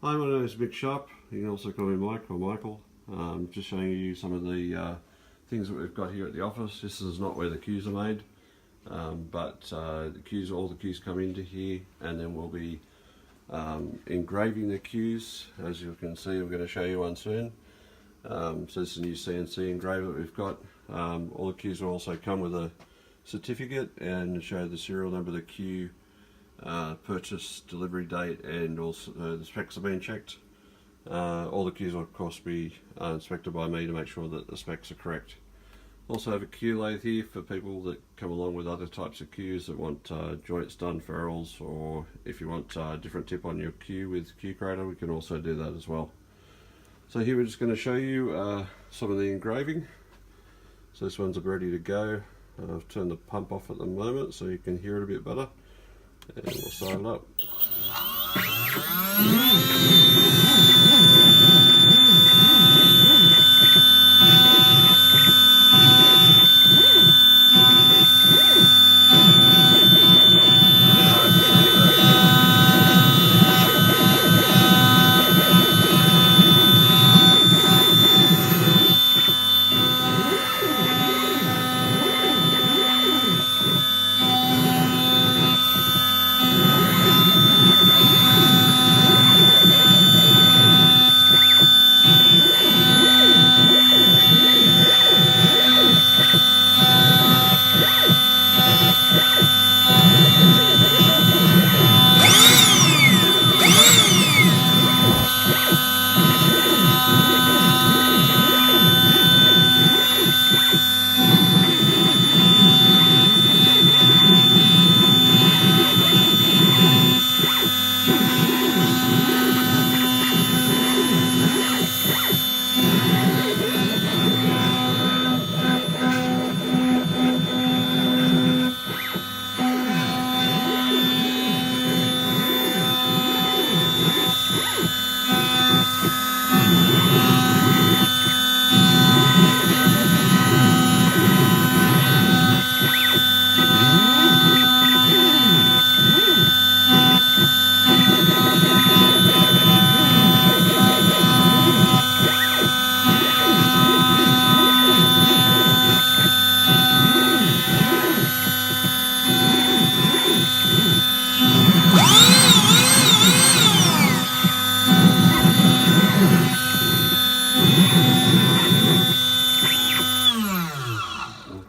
Hi, my name is Mick Sharp. You can also call me Mike or Michael. Just showing you some of the things that we've got here at the office. This is not where the cues are made, but all the cues come into here, and then we'll be engraving the cues. As you can see, I'm going to show you one soon. So this is a new CNC engraver that we've got. All the cues will also come with a certificate and show the serial number of the cue, purchase, delivery date, and also the specs have been checked. All the cues will of course be inspected by me to make sure that the specs are correct. Also have a cue lathe here for people that come along with other types of cues that want joints done, ferrules, or if you want a different tip on your cue with Cue Creator, we can also do that as well. So here we're just going to show you some of the engraving. So this one's ready to go. I've turned the pump off at the moment so you can hear it a bit better, and we'll start it up.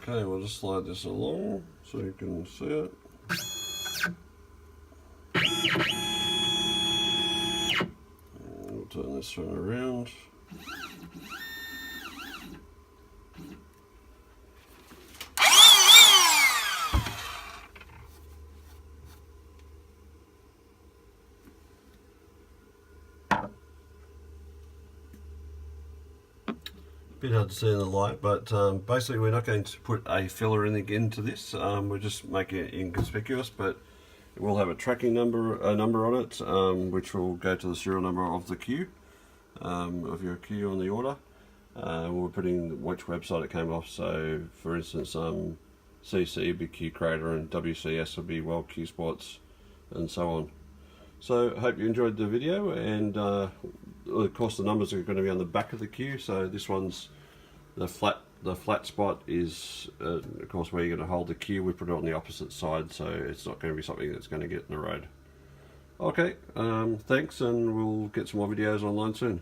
Okay, we'll just slide this along so you can see it. And we'll turn this one around. Bit hard to see in the light, but basically we're not going to put a filler into this. We're just making it inconspicuous, but it will have a tracking number on it, which will go to the serial number of the cue, of your cue on the order. We're putting which website it came off. So, for instance, CC would be Cue Creator, and WCS would be World Cue Sports, and so on. So I hope you enjoyed the video, and of course the numbers are going to be on the back of the cue. So this one's the flat spot is of course where you're going to hold the cue. We put it on the opposite side, so it's not going to be something that's going to get in the road. Okay, thanks, and we'll get some more videos online soon.